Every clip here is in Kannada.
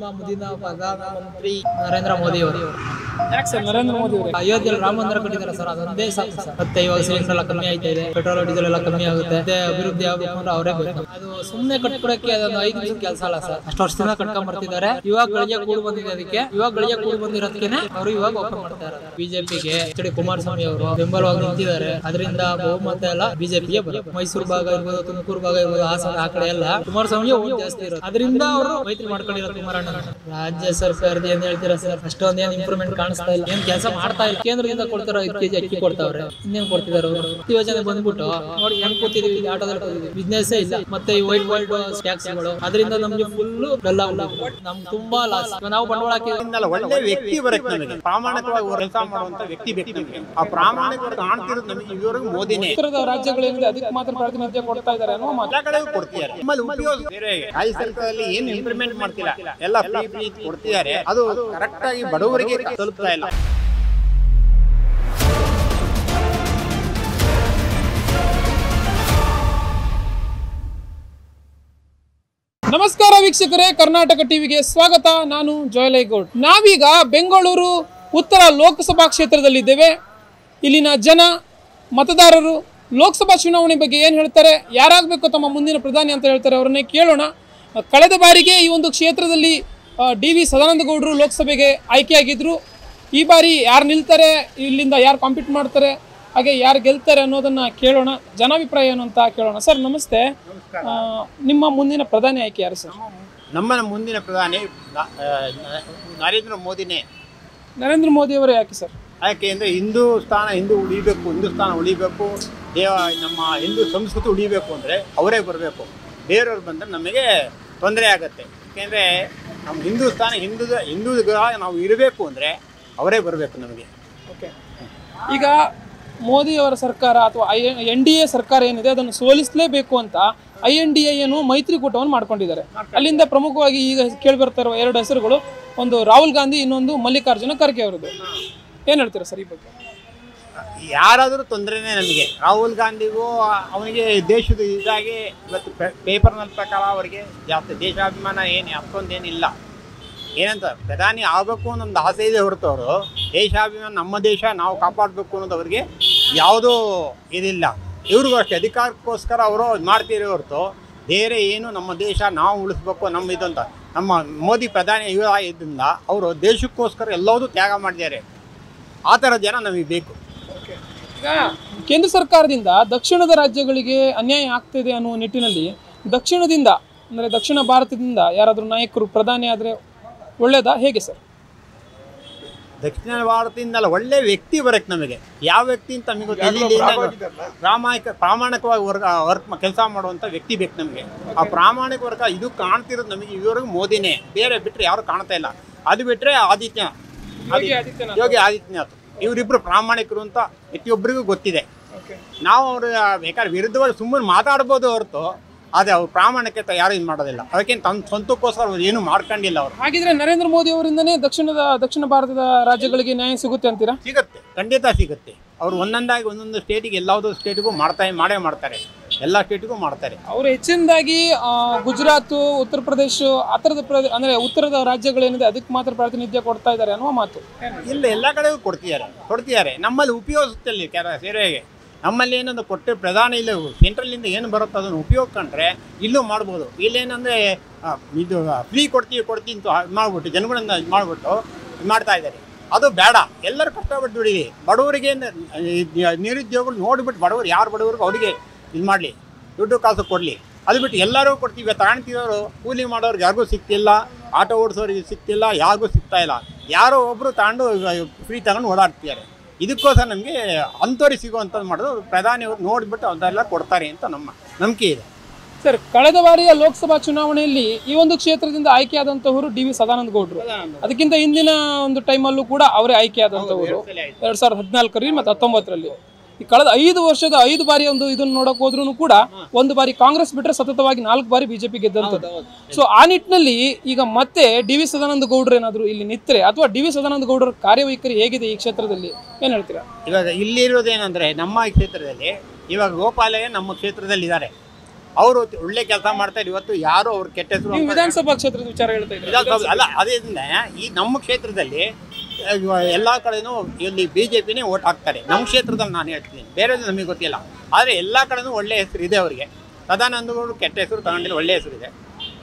ಮುಂದಿನ ಪ್ರಧಾನಮಂತ್ರಿ ನರೇಂದ್ರ ಮೋದಿ ಅವರು. ಯಾಕೆ ಸರ್ ನರೇಂದ್ರ ಮೋದಿ ಅವರು ಅಯೋಧ್ಯೆಯಲ್ಲಿ ರಾಮ ಮಂದಿರ ಕಟ್ಟಿದ್ದಾರೆ ಸರ್, ಅದೊಂದೇ ಸಾಕು ಸರ್. ಮತ್ತೆ ಇವಾಗ ಸಿಲಿಂಡರ್ ಎಲ್ಲ ಕಮ್ಮಿ ಆಯ್ತಾ ಇದೆ, ಪೆಟ್ರೋಲ್ ಡೀಸೆಲ್ ಎಲ್ಲ ಕಮ್ಮಿ ಆಗುತ್ತೆ, ಮತ್ತೆ ಅಭಿವೃದ್ಧಿ ಆಗಬೇಕು ಅಂದ್ರೆ ಅವರೇ ಬೇಕು. ಅದು ಸುಮ್ಮನೆ ಕಟ್ಕೊಡಕ್ಕೆ ಅದೊಂದು 5 ನಿಮಿಷದ ಕೆಲಸ ಅಲ್ಲ ಸರ್. ಅಷ್ಟು ವರ್ಷದಿಂದ ಕಟ್ಕೊಂಡ್ ಬರ್ತಿದ್ದಾರೆ. ಇವಾಗ ಗಳಿಗೆ ಕೂಡಿ ಬಂದಿದೆ, ಅದಕ್ಕೆ ಇವಾಗ ಗಳಿಗೆ ಕೂಡಿ ಬಂದಿರೋದಕ್ಕೆ ಅವರು ಇವಾಗ ಓಪನ್ ಮಾಡ್ತಾ ಇದ್ದಾರೆ. ಬಿಜೆಪಿಗೆ ಎಚ್ ಡಿ ಕುಮಾರಸ್ವಾಮಿ ಅವರು ಬೆಂಬಲವಾಗಿ ನಿಂತಿದ್ದಾರೆ. ಅದರಿಂದ ಬಹುಮತ ಎಲ್ಲ ಬಿಜೆಪಿಗೆ ಬರುತ್ತೆ. ಮೈಸೂರು ಭಾಗ ಇರ್ಬೋದು, ತುಮಕೂರು ಭಾಗ ಇರ್ಬೋದು, ಹಾಸನ ಆ ಕಡೆ ಎಲ್ಲ ಕುಮಾರಸ್ವಾಮಿಗೆ ಓಟ್ ಜಾಸ್ತಿ ಇರುತ್ತೆ. ಅದರಿಂದ ಅವರು ಮೈತ್ರಿ ಮಾಡ್ಕೊಂಡಿರೋ ಕುಮಾರಣ್ಣ. ರಾಜ್ಯ ಸರ್ಕಾರದ ಏನ್ ಹೇಳ್ತೀರಾ ಸರ್, ಅಷ್ಟೊಂದು ಏನ್ ಇಂಪ್ರೂವ್ಮೆಂಟ್ ಕಾಣಿಸ್ತಾ ಇಲ್ಲ, ಏನ್ ಕೆಲಸ ಮಾಡ್ತಾ ಇಲ್ಲ. ಕೇಂದ್ರದಿಂದ ಕೊಡ್ತಾರೋ 5 ಕೆಜಿ ಅಕ್ಕಿ ಕೊಡ್ತಾವ್ರೆ, ಇನ್ನೇನ್ ಕೊಡ್ತಿದಾರೆ ಅವರು. ಯೋಜನೆ ಬಂದ್ಬಿಟ್ಟು ನೋಡಿ ಹೆಂಗ್ ಕೂತಿದೀವಿ, ಆಟೋದಲ್ಲಿ ಕೂತಿದೀವಿ, ಬಿಸ್ನೆಸ್ ಇಲ್ಲ. ಮತ್ತೆ ಈ ವೈಟ್ ಟ್ಯಾಕ್ಸ್ಗಳು, ಅದರಿಂದ ನಮ್ಗೆ ಫುಲ್ ಡಲ್ ಆಗ್ಬಿಟ್ಟು ನಮ್ಗೆ ತುಂಬಾ ಲಾಸ್. ನಾವು ಬಂಡವಾಳ ಒಳ್ಳೆ ವ್ಯಕ್ತಿ ಬರುತ್ತೆ ನಮಗೆ, ಪ್ರಾಮಾಣಿಕವಾಗಿ ಕೆಲಸ ಮಾಡುವಂತ ವ್ಯಕ್ತಿ ಬೇಕು ನಮಗೆ. ಆ ಪ್ರಾಮಾಣಿಕವಾಗಿ ಕಾಣ್ತಿರೋದು ನಮಗೆ ಇದುವರೆಗೂ ಮೋದಿನೇ. ಉತ್ತರದ ರಾಜ್ಯಗಳೇನಿದೆ ಅದಕ್ಕೆ ಮಾತ್ರ ಪ್ರಾತಿನಿಧ್ಯ ಕೊಡ್ತಾ ಇದ್ದಾರೆ ಅನ್ನೋ ಮಾತು ಎಲ್ಲ ಕಡೆ ಕೊಡ್ತಿದ್ದಾರೆ. ನಮ್ಮಲ್ಲಿ ಉಪಯೋಗ ಬೇರೆ ರಾಜ್ಯ ಸರ್ಕಾರದಲ್ಲಿ ಏನು ಇಂಪ್ಲಿಮೆಂಟ್ ಮಾಡ್ತಿಲ್ಲ, ಎಲ್ಲ ಫ್ರೀ ಕೊಡ್ತಿದ್ದಾರೆ. ಅದು ಕರೆಕ್ಟ್ ಆಗಿ ಬಡವರಿಗೆ ತಲುಪ್ತಾ ಇಲ್ಲ. ನಮಸ್ಕಾರ ವೀಕ್ಷಕರೇ, ಕರ್ನಾಟಕ ಟಿವಿಗೆ ಸ್ವಾಗತ. ನಾನು ಜೋಯಲೇಗೌಡ್. ನಾವೀಗ ಬೆಂಗಳೂರು ಉತ್ತರ ಲೋಕಸಭಾ ಕ್ಷೇತ್ರದಲ್ಲಿದ್ದೇವೆ. ಇಲ್ಲಿನ ಜನ ಮತದಾರರು ಲೋಕಸಭಾ ಚುನಾವಣೆ ಬಗ್ಗೆ ಏನು ಹೇಳ್ತಾರೆ, ಯಾರಾಗಬೇಕು ತಮ್ಮ ಮುಂದಿನ ಪ್ರಧಾನಿ ಅಂತ ಹೇಳ್ತಾರೆ, ಅವರನ್ನೇ ಕೇಳೋಣ. ಕಳೆದ ಬಾರಿಗೆ ಈ ಒಂದು ಕ್ಷೇತ್ರದಲ್ಲಿ ಡಿ.ವಿ. ಸದಾನಂದ ಗೌಡರು ಲೋಕಸಭೆಗೆ ಆಯ್ಕೆಯಾಗಿದ್ದರು. ಈ ಬಾರಿ ಯಾರು ನಿಲ್ತಾರೆ, ಇಲ್ಲಿಂದ ಯಾರು ಕಾಂಪೀಟ್ ಮಾಡ್ತಾರೆ, ಹಾಗೆ ಯಾರು ಗೆಲ್ತಾರೆ ಅನ್ನೋದನ್ನು ಕೇಳೋಣ. ಜನಾಭಿಪ್ರಾಯ ಏನು ಅಂತ ಕೇಳೋಣ. ಸರ್ ನಮಸ್ತೆ, ನಿಮ್ಮ ಮುಂದಿನ ಪ್ರಧಾನಿ ಆಯ್ಕೆ ಯಾರು ಸರ್? ನಮ್ಮ ಮುಂದಿನ ಪ್ರಧಾನಿ ನರೇಂದ್ರ ಮೋದಿನೇ. ನರೇಂದ್ರ ಮೋದಿ ಅವರು ಯಾಕೆ ಸರ್? ಯಾಕೆ ಅಂದರೆ ಹಿಂದೂ ಸ್ಥಾನ ಉಳಿಬೇಕು, ನಮ್ಮ ಹಿಂದೂ ಸಂಸ್ಕೃತಿ ಉಳಿಬೇಕು ಅಂದರೆ ಅವರೇ ಬರಬೇಕು. ಬೇರೆಯವ್ರು ಬಂದರೆ ನಮಗೆ ತೊಂದರೆ ಆಗುತ್ತೆ. ಯಾಕೆಂದರೆ ನಮ್ಮ ಹಿಂದೂ ನಾವು ಇರಬೇಕು ಅಂದರೆ ಅವರೇ ಬರಬೇಕು ನಮಗೆ. ಓಕೆ, ಈಗ ಮೋದಿಯವರ ಸರ್ಕಾರ ಅಥವಾ NDA ಸರ್ಕಾರ ಏನಿದೆ ಅದನ್ನು ಸೋಲಿಸಲೇಬೇಕು ಅಂತ INDA ಏನು ಮೈತ್ರಿಕೂಟವನ್ನು ಮಾಡ್ಕೊಂಡಿದ್ದಾರೆ. ಅಲ್ಲಿಂದ ಪ್ರಮುಖವಾಗಿ ಈಗ ಕೇಳಿಬರ್ತಾ ಇರುವ 2 ಹೆಸರುಗಳು, ಒಂದು ರಾಹುಲ್ ಗಾಂಧಿ, ಇನ್ನೊಂದು ಮಲ್ಲಿಕಾರ್ಜುನ ಖರ್ಗೆ ಅವರದ್ದು. ಏನು ಹೇಳ್ತೀರಾ ಸರ್ ಈ ಬಗ್ಗೆ? ಯಾರಾದರೂ ತೊಂದರೆನೇ ನಮಗೆ. ರಾಹುಲ್ ಗಾಂಧಿಗೂ ಅವನಿಗೆ ದೇಶದ ಇದಾಗಿ ಇವತ್ತು ಪೇಪರ್ನ ಪ್ರಕಾರ ಅವರಿಗೆ ಜಾಸ್ತಿ ದೇಶಾಭಿಮಾನ ಅಷ್ಟೊಂದೇನಿಲ್ಲ. ಏನಂತ ಪ್ರಧಾನಿ ಆಗಬೇಕು ಅನ್ನೊಂದು ಆಸೆ ಇದೆ ಹೊರತು, ಅವರು ದೇಶಾಭಿಮಾನ, ನಮ್ಮ ದೇಶ ನಾವು ಕಾಪಾಡಬೇಕು ಅನ್ನೋದು ಅವರಿಗೆ ಯಾವುದೂ ಇದಿಲ್ಲ. ಇವ್ರಿಗೂ ಅಷ್ಟೇ ಅಧಿಕಾರಕ್ಕೋಸ್ಕರ ಅವರು ಮಾಡ್ತೀರಿ ಹೊರತು ಬೇರೆ ಏನು ನಮ್ಮ ದೇಶ ನಾವು ಉಳಿಸ್ಬೇಕು ನಮ್ಮ ಇದು ಅಂತ. ನಮ್ಮ ಮೋದಿ ಪ್ರಧಾನಿ ಇದರಿಂದ ಅವರು ದೇಶಕ್ಕೋಸ್ಕರ ಎಲ್ಲವೂ ತ್ಯಾಗ ಮಾಡಿದ್ದಾರೆ. ಆ ಥರ ಜನ ನಮಗೆ ಬೇಕು. ಈಗ ಕೇಂದ್ರ ಸರ್ಕಾರದಿಂದ ದಕ್ಷಿಣದ ರಾಜ್ಯಗಳಿಗೆ ಅನ್ಯಾಯ ಆಗ್ತಿದೆ ಅನ್ನುವ ನಿಟ್ಟಿನಲ್ಲಿ ದಕ್ಷಿಣದಿಂದ ಅಂದರೆ ದಕ್ಷಿಣ ಭಾರತದಿಂದ ಯಾರಾದರೂ ನಾಯಕರು ಪ್ರಧಾನಿ ಆದರೆ ಒಳ್ಳೇದಾ, ಹೇಗೆ ಸರ್? ದಕ್ಷಿಣ ಭಾರತದಿಂದಲ್ಲ, ಒಳ್ಳೆ ವ್ಯಕ್ತಿ ಬರಕ್ಕೆ ನಮಗೆ. ಯಾವ ವ್ಯಕ್ತಿ ಅಂತ ನಮಗೆ ಪ್ರಾಮಾಣಿಕವಾಗಿ ವರ್ಕ್ ಕೆಲಸ ಮಾಡುವಂಥ ವ್ಯಕ್ತಿ ಬೇಕು ನಮಗೆ. ಆ ಪ್ರಾಮಾಣಿಕ ವರ್ಗ ಇದು ಕಾಣ್ತಿರೋದು ನಮಗೆ ಇದುವರೆಗೂ ಮೋದಿನೇ. ಬೇರೆ ಬಿಟ್ಟರೆ ಯಾರು ಕಾಣ್ತಾ ಇಲ್ಲ. ಅದು ಬಿಟ್ಟರೆ ಯೋಗಿ ಆದಿತ್ಯನಾಥ್, ಇವರಿಬ್ಬರು ಪ್ರಾಮಾಣಿಕರು ಅಂತ ಪ್ರತಿಯೊಬ್ಬರಿಗೂ ಗೊತ್ತಿದೆ. ನಾವು ಅವರು ಬೇಕಾದ್ರೆ ವಿರುದ್ಧವಾಗಿ ಸುಮ್ಮನೆ ಮಾತಾಡ್ಬೋದು ಹೊರತು ಅದೇ ಅವ್ರು ಪ್ರಾಮಾಣಿಕತೆ ಯಾರು ಇದು ಮಾಡೋದಿಲ್ಲ. ಅದಕ್ಕೆ ತಮ್ಮ ಸ್ವಂತಕ್ಕೋಸ್ಕರ ಏನು ಮಾಡ್ಕೊಂಡಿಲ್ಲ ಅವರು. ಹಾಗಿದ್ರೆ ನರೇಂದ್ರ ಮೋದಿ ಅವರಿಂದನೇ ದಕ್ಷಿಣ ಭಾರತದ ರಾಜ್ಯಗಳಿಗೆ ನ್ಯಾಯ ಸಿಗುತ್ತೆ ಅಂತೀರಾ? ಸಿಗುತ್ತೆ, ಖಂಡಿತ ಸಿಗುತ್ತೆ. ಅವರು ಒಂದೊಂದು ಸ್ಟೇಟಿಗೆ ಎಲ್ಲಾವುದೋ ಸ್ಟೇಟಿಗೂ ಮಾಡೇ ಮಾಡ್ತಾರೆ. ಎಲ್ಲ ಸ್ಟೇಟಿಗೂ ಮಾಡ್ತಾರೆ. ಅವರು ಹೆಚ್ಚಿನದಾಗಿ ಗುಜರಾತ್, ಉತ್ತರ ಪ್ರದೇಶ ಆ ಥರದ ಅಂದರೆ ಉತ್ತರದ ರಾಜ್ಯಗಳೇನಿದೆ ಅದಕ್ಕೆ ಮಾತ್ರ ಪ್ರಾತಿನಿಧ್ಯ ಕೊಡ್ತಾ ಇದ್ದಾರೆ ಅನ್ನುವ ಮಾತು. ಇಲ್ಲ, ಎಲ್ಲ ಕಡೆಗೂ ಕೊಡ್ತಿದ್ದಾರೆ. ನಮ್ಮಲ್ಲಿ ಉಪಯೋಗಿಸುತ್ತಲ್ಲಿ ಸೇವೆಗೆ. ನಮ್ಮಲ್ಲಿ ಏನಂದ್ರೆ ಕೊಟ್ಟು ಪ್ರಧಾನ ಇಲ್ಲ ಸೆಂಟ್ರಲಿಂದ ಏನು ಬರುತ್ತೋ ಅದನ್ನು ಉಪಯೋಗ ಕಂಡ್ರೆ ಇಲ್ಲೂ ಮಾಡ್ಬೋದು. ಇಲ್ಲೇನಂದರೆ ಇದು ಫ್ರೀ ಕೊಡ್ತೀವಿ ಅಂತ ಮಾಡಿಬಿಟ್ಟು ಜನಗಳಿಂದ ಇದು ಮಾಡಿಬಿಟ್ಟು ಮಾಡ್ತಾ ಇದ್ದಾರೆ. ಅದು ಬೇಡ. ಎಲ್ಲರೂ ಕಷ್ಟಪಟ್ಟು ದುಡೀರಿ. ಬಡವರಿಗೆ ನಿರುದ್ಯೋಗಗಳು ನೋಡಿಬಿಟ್ಟು ಯಾರು ಬಡವರಿಗೂ ಅವರಿಗೆ ಇದು ಮಾಡಲಿ, ದುಡ್ಡು ಕಾಸು ಕೊಡಲಿ. ಅದು ಬಿಟ್ಟು ಎಲ್ಲರೂ ಕೊಡ್ತೀವಿ ತಗೊಳ್ತಿರೋರು ಕೂಲಿ ಮಾಡೋರಿಗೆ ಯಾರಿಗೂ ಸಿಗ್ತಿಲ್ಲ, ಆಟೋ ಓಡಿಸೋರಿಗೆ ಸಿಗ್ತಿಲ್ಲ, ಯಾರಿಗೂ ಸಿಗ್ತಾ ಇಲ್ಲ. ಯಾರೋ ಒಬ್ಬರು ತಗೊಂಡು ಫ್ರೀ ತಗೊಂಡು ಓಡಾಡ್ತಿದ್ದಾರೆ. ಇದಕ್ಕೋಸ್ಕರ ನಮಗೆ ಅಂಥವ್ರಿಗೆ ಸಿಗುವಂಥದ್ದು ಮಾಡೋದು ಪ್ರಧಾನಿಯವರು ನೋಡಿಬಿಟ್ಟು ಅದೆಲ್ಲ ಕೊಡ್ತಾರೆ ಅಂತ ನಮ್ಮ ನಂಬಿಕೆ ಇದೆ. ಸರ್, ಕಳೆದ ಬಾರಿಯ ಲೋಕಸಭಾ ಚುನಾವಣೆಯಲ್ಲಿ ಈ ಒಂದು ಕ್ಷೇತ್ರದಿಂದ ಆಯ್ಕೆಯಾದಂಥವರು ಡಿ.ವಿ. ಸದಾನಂದ ಗೌಡರು. ಅದಕ್ಕಿಂತ ಹಿಂದಿನ ಒಂದು ಟೈಮಲ್ಲೂ ಕೂಡ ಅವರೇ ಆಯ್ಕೆಯಾದಂಥವರು 2014 ಮತ್ತು 2019ರಲ್ಲಿ. ಈ ಕಳೆದ 5 ವರ್ಷದ 5 ಬಾರಿ ಒಂದು ಇದನ್ನು ನೋಡಕ್ ಹೋದ್ರೂ ಕೂಡ ಒಂದು ಬಾರಿ ಕಾಂಗ್ರೆಸ್ ಬಿಟ್ಟರೆ ಸತತವಾಗಿ 4 ಬಾರಿ ಬಿಜೆಪಿ ಗೆದ್ದಂಥದ್ದು. ಸೊ ಆ ನಿಟ್ಟಿನಲ್ಲಿ ಈಗ ಮತ್ತೆ ಡಿ.ವಿ. ಸದಾನಂದ ಗೌಡರು ಏನಾದರೂ ಇಲ್ಲಿ ನಿಂತರೆ ಅಥವಾ ಡಿ.ವಿ. ಸದಾನಂದ ಗೌಡರ ಕಾರ್ಯವೈಖರಿ ಹೇಗಿದೆ ಈ ಕ್ಷೇತ್ರದಲ್ಲಿ, ಏನು ಹೇಳ್ತೀರಾ? ಇವಾಗ ಇಲ್ಲಿರೋದೇನೆಂದರೆ ನಮ್ಮ ಕ್ಷೇತ್ರದಲ್ಲಿ ಇವಾಗ ಗೋಪಾಲಯ್ಯ ನಮ್ಮ ಕ್ಷೇತ್ರದಲ್ಲಿ ಇದ್ದಾರೆ. ಅವರು ಒಳ್ಳೆ ಕೆಲಸ ಮಾಡ್ತಾರೆ. ಇವತ್ತು ಯಾರು ಅವ್ರ ಕೆಟ್ಟ ಹೆಸರು ನೀವು ವಿಧಾನಸಭಾ ಕ್ಷೇತ್ರದ ವಿಚಾರ ಹೇಳ್ತಾ ಇದ್ದೀರಾ? ಅಲ್ಲ, ಅದೇಂದ್ರೆ ಈ ನಮ್ಮ ಕ್ಷೇತ್ರದಲ್ಲಿ ಎಲ್ಲ ಕಡೆನೂ ಇಲ್ಲಿ BJPನೇ ಓಟ್ ಹಾಕ್ತಾರೆ. ನಮ್ಮ ಕ್ಷೇತ್ರದಲ್ಲಿ ನಾನು ಹೇಳ್ತೀನಿ, ಬೇರೆ ನಮಗೆ ಗೊತ್ತಿಲ್ಲ. ಆದರೆ ಎಲ್ಲ ಕಡೆನೂ ಒಳ್ಳೆ ಹೆಸರು ಇದೆ ಅವರಿಗೆ. ಸದಾನಂದ ಗೌಡರು ಕೆಟ್ಟ ಹೆಸರು ತಗೊಂಡಿಲ್ಲ, ಒಳ್ಳೆ ಹೆಸರು ಇದೆ.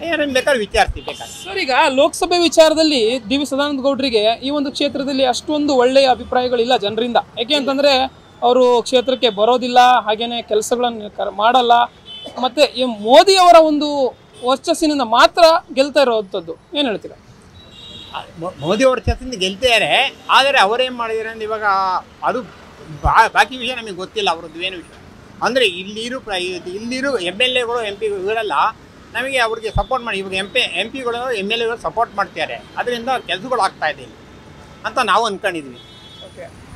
ಏನೇನು ಬೇಕಾದ್ರೆ ವಿಚಾರಿಸಿ ಬೇಕಾದ್ರೆ. ಸರ್, ಈಗ ಲೋಕಸಭೆ ವಿಚಾರದಲ್ಲಿ DV ಸದಾನಂದ ಗೌಡರಿಗೆ ಈ ಒಂದು ಕ್ಷೇತ್ರದಲ್ಲಿ ಅಷ್ಟೊಂದು ಒಳ್ಳೆಯ ಅಭಿಪ್ರಾಯಗಳಿಲ್ಲ ಜನರಿಂದ. ಯಾಕೆ ಅಂತಂದ್ರೆ ಅವರು ಕ್ಷೇತ್ರಕ್ಕೆ ಬರೋದಿಲ್ಲ, ಹಾಗೇನೆ ಕೆಲಸಗಳನ್ನು ಮಾಡಲ್ಲ, ಮತ್ತೆ ಈ ಮೋದಿ ಅವರ ಒಂದು ವರ್ಚಸ್ಸಿನಿಂದ ಮಾತ್ರ ಗೆಲ್ತಾ ಇರೋವಂಥದ್ದು. ಏನು ಹೇಳ್ತೀರಾ? ಮೋದಿ ಅವ್ರ ಕ್ಷೇತ್ರದಿಂದ ಗೆಲ್ತಿದ್ದಾರೆ. ಆದರೆ ಅವರೇನು ಮಾಡಿದ್ದಾರೆ ಅಂದ್ರೆ ಇವಾಗ ಅದು ಬಾಕಿ ವಿಷಯ ನಮಗೆ ಗೊತ್ತಿಲ್ಲ ಅವ್ರದ್ದು ಏನು ವಿಷಯ. ಅಂದರೆ ಇಲ್ಲಿರೋ MLAಗಳು MP ಗಳು ನಮಗೆ ಅವ್ರಿಗೆ ಸಪೋರ್ಟ್ ಮಾಡಿ, ಇವಾಗ MP ಗಳು MLAಗಳು ಸಪೋರ್ಟ್ ಮಾಡ್ತಿದ್ದಾರೆ. ಅದರಿಂದ ಕೆಲಸಗಳು ಆಗ್ತಾ ಇದೆ ಅಂತ ನಾವು ಅಂದ್ಕೊಂಡಿದ್ವಿ.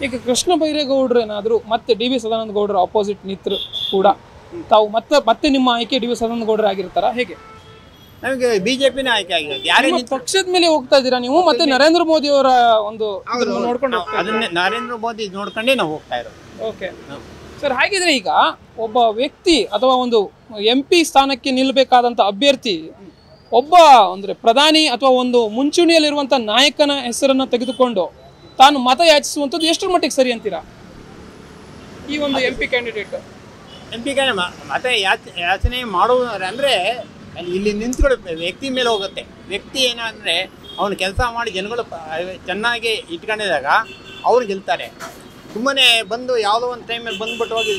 ಈಗ ಕೃಷ್ಣ ಬೈರೇಗೌಡರು ಏನಾದರೂ ಮತ್ತೆ DV ಸದಾನಂದ ಗೌಡರ ಅಪೋಸಿಟ್ ನಿಂತರು ಕೂಡ ತಾವು ಮತ್ತೆ ನಿಮ್ಮ ಆಯ್ಕೆ DV ಸದಾನಂದ ಗೌಡರು ಆಗಿರ್ತಾರ? ಹೇಗೆ? ನಮಗೆ BJPನೇ ಆಯ್ಕೆ ಆಗಿರೋದು. ಯಾರೇ ಪಕ್ಷದ ಮೇಲೆ ಹೋಗ್ತಾ ಇದ್ದೀರಾ ನೀವು? ಮತ್ತೆ ನರೇಂದ್ರ ಮೋದಿ ಅವರ ಒಂದು ನೋಡ್ಕೊಂಡು ಅದನ್ನೇ ನರೇಂದ್ರ ಮೋದಿ ನೋಡ್ಕೊಂಡೇ ನಾವು ಹೋಗ್ತಾ ಇರೋದು. ಓಕೆ ಸರ್, ಹಾಗಿದ್ರೆ ಈಗ ಒಬ್ಬ ವ್ಯಕ್ತಿ ಅಥವಾ ಒಂದು MP ಸ್ಥಾನಕ್ಕೆ ನಿಲ್ಲಬೇಕಾದಂಥ ಅಭ್ಯರ್ಥಿ ಒಬ್ಬ ಅಂದರೆ ಪ್ರಧಾನಿ ಅಥವಾ ಒಂದು ಮುಂಚೂಣಿಯಲ್ಲಿರುವಂಥ ನಾಯಕನ ಹೆಸರನ್ನು ತೆಗೆದುಕೊಂಡು ತಾನು ಮತ ಯಾಚಿಸುವಂಥದ್ದು ಎಷ್ಟರ ಮಟ್ಟಿಗೆ ಸರಿ ಅಂತೀರಾ? ಈ ಒಂದು MP ಕ್ಯಾಂಡಿಡೇಟ್ ಮತ ಯಾಚನೆ ಮಾಡುವುದು ಅಂದರೆ ಇಲ್ಲಿ ನಿಂತ್ಕೊಳ್ಳೋ ವ್ಯಕ್ತಿ ಮೇಲೆ ಹೋಗುತ್ತೆ. ವ್ಯಕ್ತಿ ಏನಂದರೆ ಅವನು ಕೆಲಸ ಮಾಡಿ ಜನಗಳು ಚೆನ್ನಾಗಿ ಇಟ್ಕೊಂಡಿದಾಗ ಅವ್ರು ಗೆಲ್ತಾರೆ. ಸುಮ್ಮನೆ ಬಂದು ಯಾವುದೋ ಒಂದು ಟೈಮಲ್ಲಿ ಬಂದ್ಬಿಟ್ಟು ಹೋಗಿ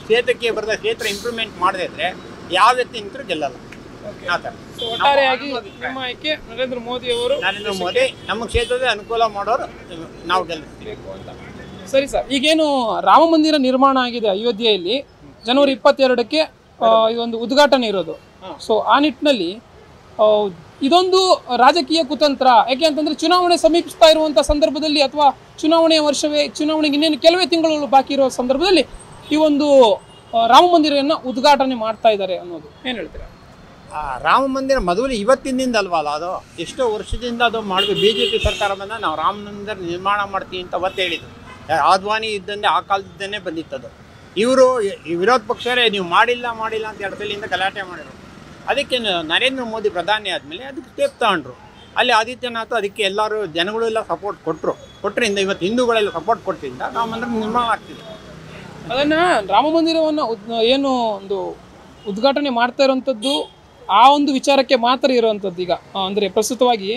ಕ್ಷೇತ್ರಕ್ಕೆ ಬರೆದ ಕ್ಷೇತ್ರ ಇಂಪ್ರೂವ್ಮೆಂಟ್ ಮಾಡದೇ ಇದ್ರೆ ಯಾವ ವ್ಯಕ್ತಿ ನಿಂತರೂ ಗೆಲ್ಲಲ್ಲ. ಆ ಥರ ಒಟ್ಟಾರೆಯಾಗಿ ನಿಮ್ಮ ಆಯ್ಕೆ ನರೇಂದ್ರ ಮೋದಿ ಅವರು. ನರೇಂದ್ರ ಮೋದಿ ನಮ್ಮ ಕ್ಷೇತ್ರದ ಅನುಕೂಲ ಮಾಡೋರು ನಾವು ಗೆಲ್ಲಿಸಬೇಕು ಅಂತ. ಸರಿ ಸರ್, ಈಗೇನು ರಾಮ ಮಂದಿರ ನಿರ್ಮಾಣ ಆಗಿದೆ ಅಯೋಧ್ಯೆಯಲ್ಲಿ, ಜನವರಿ 22ಕ್ಕೆ ಇದೊಂದು ಉದ್ಘಾಟನೆ ಇರೋದು. ಸೊ ಆ ನಿಟ್ಟಿನಲ್ಲಿ ಇದೊಂದು ರಾಜಕೀಯ ಕುತಂತ್ರ. ಯಾಕೆ ಅಂತಂದ್ರೆ ಚುನಾವಣೆ ಸಮೀಪಿಸ್ತಾ ಇರುವಂಥ ಸಂದರ್ಭದಲ್ಲಿ ಅಥವಾ ಚುನಾವಣೆಯ ವರ್ಷವೇ, ಚುನಾವಣೆಗೆ ಇನ್ನೇನು ಕೆಲವೇ ತಿಂಗಳು ಬಾಕಿ ಇರೋ ಸಂದರ್ಭದಲ್ಲಿ ಈ ಒಂದು ರಾಮ ಮಂದಿರವನ್ನು ಉದ್ಘಾಟನೆ ಮಾಡ್ತಾ ಇದ್ದಾರೆ ಅನ್ನೋದು ಏನು ಹೇಳ್ತೀರಾ? ರಾಮ ಮಂದಿರ ಮೊದಲು ಇವತ್ತಿನಿಂದ ಅಲ್ವಲ್ಲ, ಅದು ಎಷ್ಟೋ ವರ್ಷದಿಂದ ಅದು ಮಾಡಬೇಕು. BJP ಸರ್ಕಾರ ಬಂದ ನಾವು ರಾಮ ಮಂದಿರ ನಿರ್ಮಾಣ ಮಾಡ್ತೀವಿ ಅಂತ ಅವತ್ತು ಹೇಳಿದ್ರು. ಆದ್ವಾನಿ ಇದ್ದಂತೆ ಆ ಕಾಲದಿಂದನೇ ಬಂದಿತ್ತದು. ಇವರು ವಿರೋಧ ಪಕ್ಷರೇ ನೀವು ಮಾಡಿಲ್ಲ ಅಂತ 2 ಸಲಿಂದ ಗಲಾಟೆ ಮಾಡಿದ್ರು. ಅದಕ್ಕೆ ನರೇಂದ್ರ ಮೋದಿ ಪ್ರಧಾನಿ ಆದಮೇಲೆ ಅದಕ್ಕೆ ಸ್ಟೆಪ್ ತಗೊಂಡ್ರು. ಅಲ್ಲಿ ಆದಿತ್ಯನಾಥ್ ಅದಕ್ಕೆ ಎಲ್ಲರೂ ಜನಗಳೆಲ್ಲ ಸಪೋರ್ಟ್ ಕೊಟ್ಟರಿಂದ ಇವತ್ತು ಹಿಂದೂಗಳೆಲ್ಲ ಸಪೋರ್ಟ್ ಕೊಟ್ಟಿದ್ದರಿಂದ ರಾಮ ಮಂದಿರ ನಿರ್ಮಾಣ ಆಗ್ತಿದೆ. ಅದನ್ನು ರಾಮ ಮಂದಿರವನ್ನು ಏನು ಒಂದು ಉದ್ಘಾಟನೆ ಮಾಡ್ತಾ ಇರೋವಂಥದ್ದು ಆ ಒಂದು ವಿಚಾರಕ್ಕೆ ಮಾತ್ರ ಇರುವಂಥದ್ದು. ಈಗ ಅಂದರೆ ಪ್ರಸ್ತುತವಾಗಿ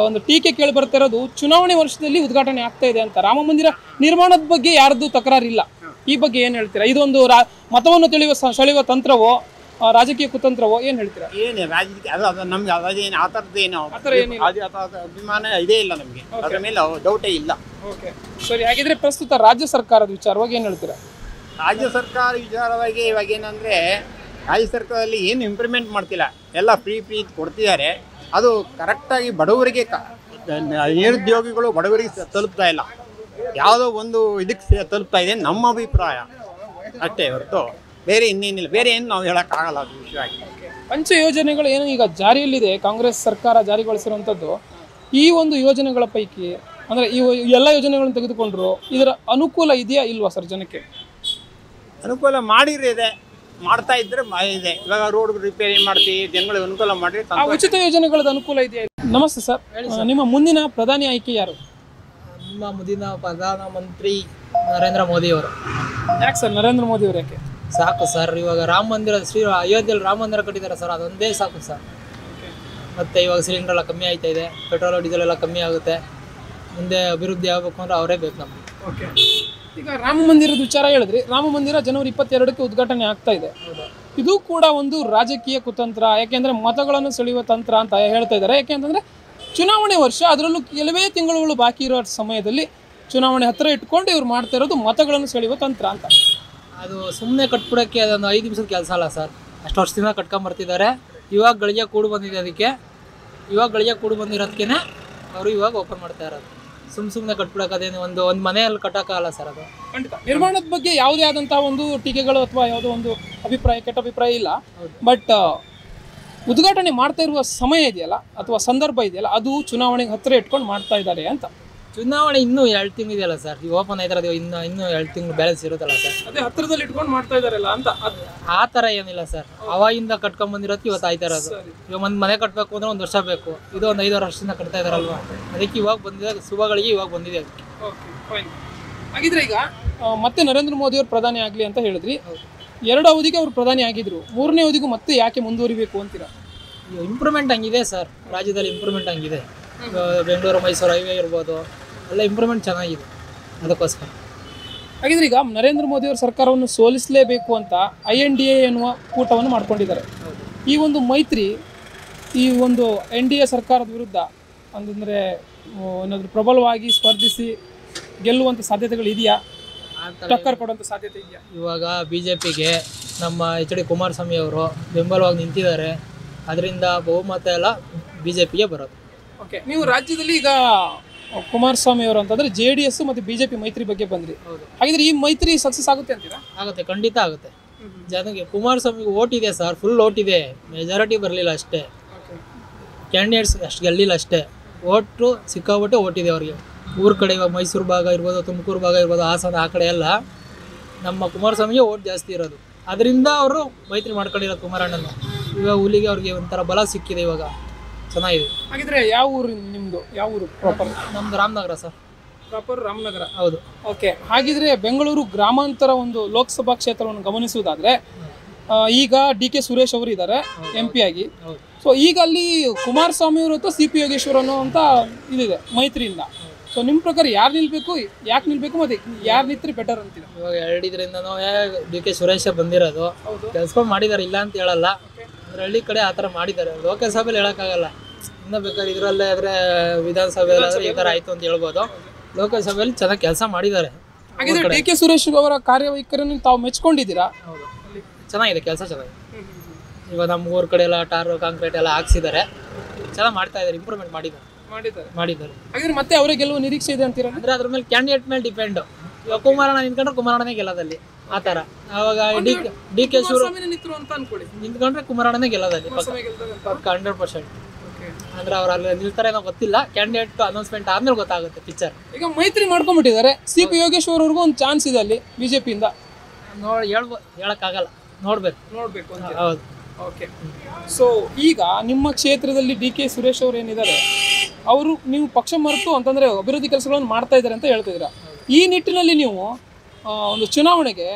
ಒಂದು ಟೀಕೆ ಕೇಳಿ ಬರ್ತಾ ಇರೋದು ಚುನಾವಣೆ ವರ್ಷದಲ್ಲಿ ಉದ್ಘಾಟನೆ ಆಗ್ತಾ ಇದೆ ಅಂತ. ರಾಮ ಮಂದಿರ ನಿರ್ಮಾಣದ ಬಗ್ಗೆ ಯಾರದ್ದು ತಕರಾರಿಲ್ಲ. ಈ ಬಗ್ಗೆ ಏನು ಹೇಳ್ತೀರಾ? ಇದೊಂದು ಮತವನ್ನು ಸೆಳೆಯುವ ತಂತ್ರವೋ ರಾಜಕೀಯ ಕುತಂತ್ರವೋ ಏನು ಹೇಳ್ತೀರಾ? ಏನು ರಾಜಕೀಯ ಅದು ನಮ್ಗೆ ಅದೇನು ಆ ಥರದ್ದೇನು ಅಭಿಮಾನ ಇದೇ ಇಲ್ಲ ನಮಗೆ, ಅದರ ಮೇಲೆ ಡೌಟೇ ಇಲ್ಲ. ಓಕೆ ಸರಿ, ಹಾಗಿದ್ರೆ ಪ್ರಸ್ತುತ ರಾಜ್ಯ ಸರ್ಕಾರದ ವಿಚಾರವಾಗಿ ಏನು ಹೇಳ್ತೀರಾ? ರಾಜ್ಯ ಸರ್ಕಾರ ವಿಚಾರವಾಗಿ ಇವಾಗ ಏನಂದರೆ ರಾಜ್ಯ ಸರ್ಕಾರದಲ್ಲಿ ಏನು ಇಂಪ್ಲಿಮೆಂಟ್ ಮಾಡ್ತಿಲ್ಲ, ಎಲ್ಲ ಫ್ರೀ ಕೊಡ್ತಿದ್ದಾರೆ. ಅದು ಕರೆಕ್ಟಾಗಿ ಬಡವರಿಗೆ ನಿರುದ್ಯೋಗಿಗಳು ಬಡವರಿಗೆ ತಲುಪ್ತಾ ಇಲ್ಲ. ಯಾವುದೋ ಒಂದು ಇದಕ್ಕೆ ತಲುಪ್ತಾ ಇದೆ ನಮ್ಮ ಅಭಿಪ್ರಾಯ ಅಷ್ಟೇ ಹೊರತು ಬೇರೆ ಇನ್ನೇನಿಲ್ಲ. ಬೇರೆ ಏನು ನಾವು ಹೇಳೋಕ್ಕಾಗಲ್ಲ ಅದು ವಿಷಯವಾಗಿ. ಪಂಚ ಯೋಜನೆಗಳು ಏನು ಈಗ ಜಾರಿಯಲ್ಲಿದೆ, ಕಾಂಗ್ರೆಸ್ ಸರ್ಕಾರ ಜಾರಿಗೊಳಿಸಿರುವಂಥದ್ದು, ಈ ಒಂದು ಯೋಜನೆಗಳ ಪೈಕಿ ಅಂದರೆ ಈ ಎಲ್ಲ ಯೋಜನೆಗಳನ್ನು ತೆಗೆದುಕೊಂಡ್ರು ಇದರ ಅನುಕೂಲ ಇದೆಯಾ ಇಲ್ವಾ ಸರ್ ಜನಕ್ಕೆ? ಅನುಕೂಲ ಮಾಡಿರಿದೆ, ಮಾಡ್ತಾ ಇದ್ರೆ ಇದೆ. ಇವಾಗ ರೋಡ್ ರಿಪೇರಿ ಮಾಡ್ತೀವಿ, ಜನಗಳಿಗೆ ಅನುಕೂಲ ಮಾಡಿ. ಆ ಉಚಿತ ಯೋಜನೆಗಳದ ಅನುಕೂಲ ಇದೆಯಾ? ನಮಸ್ತೆ ಸರ್, ನಿಮ್ಮ ಮುಂದಿನ ಪ್ರಧಾನಿ ಆಯ್ಕೆ ಯಾರು? ನಮ್ಮ ಮುಂದಿನ ಪ್ರಧಾನಮಂತ್ರಿ ನರೇಂದ್ರ ಮೋದಿ ಅವರು. ಯಾಕೆ ಸರ್ ನರೇಂದ್ರ ಮೋದಿ ಅವರು ಯಾಕೆ? ಸಾಕು ಸರ್, ಇವಾಗ ರಾಮ ಮಂದಿರ ಅಯೋಧ್ಯೆಯಲ್ಲಿ ರಾಮ ಮಂದಿರ ಕಟ್ಟಿದ್ದಾರೆ ಸರ್, ಅದೊಂದೇ ಸಾಕು ಸರ್. ಮತ್ತೆ ಇವಾಗ ಸಿಲಿಂಡರ್ ಎಲ್ಲ ಕಮ್ಮಿ ಆಯ್ತಾ ಇದೆ, ಪೆಟ್ರೋಲ್ ಡೀಸೆಲ್ ಎಲ್ಲ ಕಮ್ಮಿ ಆಗುತ್ತೆ. ಮುಂದೆ ಅಭಿವೃದ್ಧಿ ಆಗಬೇಕು ಅಂದ್ರೆ ಅವರೇ ಬೇಕು ನಮಗೆ. ಓಕೆ, ಈಗ ರಾಮ ಮಂದಿರದ ವಿಚಾರ ಹೇಳಿದ್ರಿ. ರಾಮ ಮಂದಿರ ಜನವರಿ 22ಕ್ಕೆ ಉದ್ಘಾಟನೆ ಆಗ್ತಾ ಇದೆ. ಇದು ಕೂಡ ಒಂದು ರಾಜಕೀಯ ಕುತಂತ್ರ. ಯಾಕೆಂದ್ರೆ ಮತಗಳನ್ನು ಸೆಳೆಯುವ ತಂತ್ರ ಅಂತ ಹೇಳ್ತಾ ಇದ್ದಾರೆ. ಯಾಕೆಂತಂದ್ರೆ ಚುನಾವಣೆ ವರ್ಷ, ಅದರಲ್ಲೂ ಕೆಲವೇ ತಿಂಗಳುಗಳು ಬಾಕಿ ಇರೋ ಸಮಯದಲ್ಲಿ ಚುನಾವಣೆ ಹತ್ತಿರ ಇಟ್ಕೊಂಡು ಇವ್ರು ಮಾಡ್ತಾ ಇರೋದು ಮತಗಳನ್ನು ಸೆಳೆಯುವ ತಂತ್ರ ಅಂತ. ಅದು ಸುಮ್ಮನೆ ಕಟ್ಬಿಡೋಕ್ಕೆ ಅದೊಂದು 5 ನಿಮಿಷದ ಕೆಲಸ ಅಲ್ಲ ಸರ್. ಅಷ್ಟು ವರ್ಷದಿಂದ ಕಟ್ಕೊಂಬರ್ತಿದ್ದಾರೆ. ಇವಾಗ ಗಳಿಗೆ ಕೂಡು ಬಂದಿದೆ. ಅದಕ್ಕೆ ಇವಾಗ ಗಳಿಗೆ ಕೂಡು ಬಂದಿರೋದಕ್ಕೆ ಅವರು ಇವಾಗ ಓಪನ್ ಮಾಡ್ತಾ ಇರೋದು. ಸುಮ್ಮನೆ ಕಟ್ಬಿಡೋಕ್ಕದೇನು ಒಂದು ಮನೆಯಲ್ಲಿ ಕಟ್ಟೋಕ್ಕಾಗಲ್ಲ ಸರ್. ಅದು ಖಂಡಿತ ನಿರ್ಮಾಣದ ಬಗ್ಗೆ ಯಾವುದೇ ಆದಂತಹ ಒಂದು ಟೀಕೆಗಳು ಅಥವಾ ಯಾವುದೋ ಒಂದು ಅಭಿಪ್ರಾಯ, ಕೆಟ್ಟ ಅಭಿಪ್ರಾಯ ಇಲ್ಲ. ಬಟ್ ಉದ್ಘಾಟನೆ ಮಾಡ್ತಾ ಇರುವ ಸಮಯ ಇದೆಯಲ್ಲ ಅಥವಾ ಸಂದರ್ಭ ಇದೆಯಲ್ಲ, ಅದು ಚುನಾವಣೆಗೆ ಹತ್ತಿರ ಇಟ್ಕೊಂಡು ಮಾಡ್ತಾ ಇದ್ದಾರೆ ಅಂತ. ಚುನಾವಣೆ ಇನ್ನೂ 2 ತಿಂಗಳು ಇದೆಯಲ್ಲ ಸರ್, ಈಗ ಓಪನ್ ಆಯ್ತಾರ ಇನ್ನೂ 2 ತಿಂಗಳು ಬ್ಯಾಲೆನ್ಸ್ ಇರುತ್ತಲ್ಲ ಸರ್. ಅದೇ ಹತ್ರದಲ್ಲಿ ಇಟ್ಕೊಂಡು ಮಾಡ್ತಾ ಇದಾರಲ್ಲ ಅಂತ. ಆ ಥರ ಏನಿಲ್ಲ ಸರ್, ಅವಾಗಿಂದ ಕಟ್ಕೊಂಡ್ ಬಂದಿರೋದು ಇವತ್ತು ಆಯ್ತಾ ಇರೋದು. ಇವಾಗ ಒಂದು ಮನೆ ಕಟ್ಟಬೇಕು ಅಂದ್ರೆ 1 ವರ್ಷ ಬೇಕು, ಇದು ಒಂದು 5 ವರ್ಷದಿಂದ ಕಟ್ತಾ ಇದಾರಲ್ವಾ, ಅದಕ್ಕೆ ಇವಾಗ ಬಂದಿದೆ, ಶುಭಗಳಿಗೆ ಇವಾಗ ಬಂದಿದೆ ಅದಕ್ಕೆ. ಹಾಗಿದ್ರೆ ಈಗ ಮತ್ತೆ ನರೇಂದ್ರ ಮೋದಿ ಅವರು ಪ್ರಧಾನಿ ಆಗಲಿ ಅಂತ ಹೇಳಿದ್ರಿ, 2 ಅವಧಿಗೆ ಅವರು ಪ್ರಧಾನಿ ಆಗಿದ್ರು, 3ನೇ ಅವಧಿಗೂ ಮತ್ತೆ ಯಾಕೆ ಮುಂದುವರಿಬೇಕು ಅಂತೀರಾ? ಇಂಪ್ರೂವ್ಮೆಂಟ್ ಹಂಗಿದೆ ಸರ್, ರಾಜ್ಯದಲ್ಲಿ ಇಂಪ್ರೂವ್ಮೆಂಟ್ ಹಂಗಿದೆ. ಬೆಂಗಳೂರು ಮೈಸೂರು ಹೈವೇ ಇರ್ಬೋದು, ಎಲ್ಲ ಇಂಪ್ರೂವ್ಮೆಂಟ್ ಚೆನ್ನಾಗಿದೆ, ಅದಕ್ಕೋಸ್ಕರ. ಹಾಗಿದ್ರೆ ಈಗ ನರೇಂದ್ರ ಮೋದಿ ಅವರ ಸರ್ಕಾರವನ್ನು ಸೋಲಿಸಲೇಬೇಕು ಅಂತ INDA ಎನ್ನುವ ಕೂಟವನ್ನು ಮಾಡ್ಕೊಂಡಿದ್ದಾರೆ. ಈ ಒಂದು ಮೈತ್ರಿ ಈ ಒಂದು NDA ಸರ್ಕಾರದ ವಿರುದ್ಧ ಅಂತಂದರೆ ಏನಾದರೂ ಪ್ರಬಲವಾಗಿ ಸ್ಪರ್ಧಿಸಿ ಗೆಲ್ಲುವಂಥ ಸಾಧ್ಯತೆಗಳು ಇದೆಯಾ? ಟಕ್ಕರ್ ಕೊಡುವಂಥ ಸಾಧ್ಯತೆ ಇದೆಯಾ? ಇವಾಗ BJPಗೆ ನಮ್ಮ HD ಕುಮಾರಸ್ವಾಮಿ ಅವರು ಬೆಂಬಲವಾಗಿ ನಿಂತಿದ್ದಾರೆ, ಅದರಿಂದ ಬಹುಮತ ಎಲ್ಲ BJPಗೆ ಬರೋದು. ಓಕೆ, ನೀವು ರಾಜ್ಯದಲ್ಲಿ ಈಗ ಕುಮಾರಸ್ವಾಮಿ ಅವರು ಅಂತಂದ್ರೆ JDS ಮತ್ತು BJP ಮೈತ್ರಿ ಬಗ್ಗೆ ಬಂದ್ರಿ. ಹಾಗಿದ್ರೆ ಈ ಮೈತ್ರಿ ಸಕ್ಸಸ್ ಆಗುತ್ತೆ ಅಂತೀರಾ? ಆಗುತ್ತೆ, ಖಂಡಿತ ಆಗುತ್ತೆ. ಜನಕ್ಕೆ ಕುಮಾರಸ್ವಾಮಿಗೆ ಓಟ್ ಇದೆ ಸರ್, ಫುಲ್ ಓಟ್ ಇದೆ, ಮೆಜಾರಿಟಿ ಬರಲಿಲ್ಲ ಅಷ್ಟೇ, ಕ್ಯಾಂಡಿಡೇಟ್ಸ್ ಅಷ್ಟು ಗೆಲ್ಲಿಲ್ಲ ಅಷ್ಟೇ, ಓಟು ಸಿಕ್ಕಾಬಿಟ್ಟೆ ಓಟ್ ಇದೆ ಅವ್ರಿಗೆ. ಊರ ಕಡೆ ಇವಾಗ ಮೈಸೂರು ಭಾಗ ಇರ್ಬೋದು, ತುಮಕೂರು ಭಾಗ ಇರ್ಬೋದು, ಹಾಸನ ಆ ಕಡೆ ಎಲ್ಲ ನಮ್ಮ ಕುಮಾರಸ್ವಾಮಿಗೆ ಓಟ್ ಜಾಸ್ತಿ ಇರೋದು, ಅದರಿಂದ ಅವರು ಮೈತ್ರಿ ಮಾಡ್ಕೊಂಡಿರೋದು ಕುಮಾರಣ್ಣನ. ಇವಾಗ ಹುಲಿಗೆ ಅವ್ರಿಗೆ ಒಂಥರ ಬಲ ಸಿಕ್ಕಿದೆ, ಇವಾಗ ಚೆನ್ನಾಗಿದೆ. ಹಾಗಿದ್ರೆ ಯಾವ ಊರು ನಿಮ್ಮದು? ಯಾವ ಊರು ಪ್ರಾಪರ್? ನಮ್ದು ರಾಮನಗರ ಸರ್. ಪ್ರಾಪರ್ ರಾಮನಗರ, ಹೌದು. ಓಕೆ, ಹಾಗಿದ್ರೆ ಬೆಂಗಳೂರು ಗ್ರಾಮಾಂತರ ಒಂದು ಲೋಕಸಭಾ ಕ್ಷೇತ್ರವನ್ನು ಗಮನಿಸುವುದಾದ್ರೆ ಈಗ DK ಸುರೇಶ್ ಅವರು ಇದ್ದಾರೆ MP ಆಗಿ. ಸೊ ಈಗ ಅಲ್ಲಿ ಕುಮಾರಸ್ವಾಮಿ ಅವರು ಅಥವಾ CP ಯೋಗೇಶ್ವರ್ ಅನ್ನೋ ಅಂತ ಇದಿದೆ ಮೈತ್ರಿಯಿಂದ. ಸೊ ನಿಮ್ಮ ಪ್ರಕಾರ ಯಾರು ನಿಲ್ಬೇಕು, ಯಾಕೆ ನಿಲ್ಬೇಕು, ಮತ್ತೆ ಯಾರು ನಿಂತ್ರೆ ಬೆಟರ್ ಅಂತೀರಾ? ಇವಾಗ 2 ಇದರಿಂದನೂ DK ಸುರೇಶ ಬಂದಿರೋದು ಕೆಲ್ಸಗಳು ಮಾಡಿದ್ದಾರೆ, ಇಲ್ಲ ಅಂತ ಹೇಳಲ್ಲ. ಅಂದ್ರೆ ಹಳ್ಳಿ ಕಡೆ ಆ ಥರ ಮಾಡಿದ್ದಾರೆ, ಲೋಕಸಭೆಯಲ್ಲಿ ಹೇಳೋಕ್ಕಾಗಲ್ಲ. ಇನ್ನೂ ಬೇಕಾದ್ರೆ ಇದರಲ್ಲೇ ಆದರೆ ವಿಧಾನಸಭೆಯಲ್ಲಿ ಆದರೆ ಈ ಥರ ಆಯಿತು ಅಂತ ಹೇಳ್ಬೋದು. ಲೋಕಸಭೆಯಲ್ಲಿ ಚೆನ್ನಾಗಿ ಕೆಲಸ ಮಾಡಿದ್ದಾರೆ. ಹಾಗಿದ್ರೆ DK ಸುರೇಶ್ ಅವರ ಕಾರ್ಯವೈಖರಿಯನ್ನು ತಾವು ಮೆಚ್ಕೊಂಡಿದ್ದೀರಾ? ಹೌದು, ಚೆನ್ನಾಗಿದೆ, ಕೆಲಸ ಚೆನ್ನಾಗಿದೆ. ಇವಾಗ ನಮ್ಮ ಊರ ಕಡೆ ಎಲ್ಲ ಟಾರು ಕಾಂಕ್ರೀಟ್ ಎಲ್ಲ ಹಾಕ್ಸಿದ್ದಾರೆ, ಚೆನ್ನಾಗಿ ಮಾಡ್ತಾ ಇದ್ದಾರೆ, ಇಂಪ್ರೂವ್ಮೆಂಟ್ ಮಾಡಿದ್ದಾರೆ. ಹಾಗಿದ್ರೆ ಮತ್ತೆ ಅವರೇ ಗೆಲ್ಲುವ ನಿರೀಕ್ಷೆ ಇದೆ ಅಂತೀರಾ? ಅಂದರೆ ಅದ್ರ ಮೇಲೆ ಕ್ಯಾಂಡಿಡೇಟ್ ಮೇಲೆ ಡಿಪೆಂಡು. ಇವಾಗ ಕುಮಾರಣ್ಣ ನಿಂತ್ಕೊಂಡ್ರೆ ಕುಮಾರಣ್ಣನೇ ಗೆಲ್ಲೋದಲ್ಲಿ, ಆ ಥರ. ಆವಾಗ DK ನಿಂತ್ಕೊಂಡ್ರೆ ಕುಮಾರಣ್ಣನೇ ಗೆಲ್ಲೋದಲ್ಲಿ 100%. ಅಂದ್ರೆ ಅವ್ರು ಅಲ್ಲಿ ನಿಲ್ತಾರೆ ಏನೋ ಗೊತ್ತಿಲ್ಲ, ಕ್ಯಾಂಡಿಡೇಟ್ ಅನೌನ್ಸ್ಮೆಂಟ್ ಆದ್ಮೇಲೆ ಗೊತ್ತಾಗುತ್ತೆ ಪಿಕ್ಚರ್. ಈಗ ಮೈತ್ರಿ ಮಾಡ್ಕೊಂಡ್ಬಿಟ್ಟಿದ್ದಾರೆ, CP ಯೋಗೇಶ್ವರ್ ಅವ್ರಿಗೂ ಒಂದು ಚಾನ್ಸ್ ಇದೆ ಅಲ್ಲಿ BJPಯಿಂದ. ಹೇಳಕ್ಕಾಗಲ್ಲ, ನೋಡ್ಬೇಕು. ಹೌದು. ಓಕೆ, ಸೊ ಈಗ ನಿಮ್ಮ ಕ್ಷೇತ್ರದಲ್ಲಿ DK ಸುರೇಶ್ ಅವರು ಏನಿದ್ದಾರೆ, ಅವರು ನೀವು ಪಕ್ಷ ಮರೆತು ಅಂತಂದ್ರೆ ಅಭಿವೃದ್ಧಿ ಕೆಲಸಗಳನ್ನು ಮಾಡ್ತಾ ಇದ್ದಾರೆ ಅಂತ ಹೇಳ್ತಿದ್ದೀರಾ. ಈ ನಿಟ್ಟಿನಲ್ಲಿ ನೀವು ಒಂದು ಚುನಾವಣೆಗೆ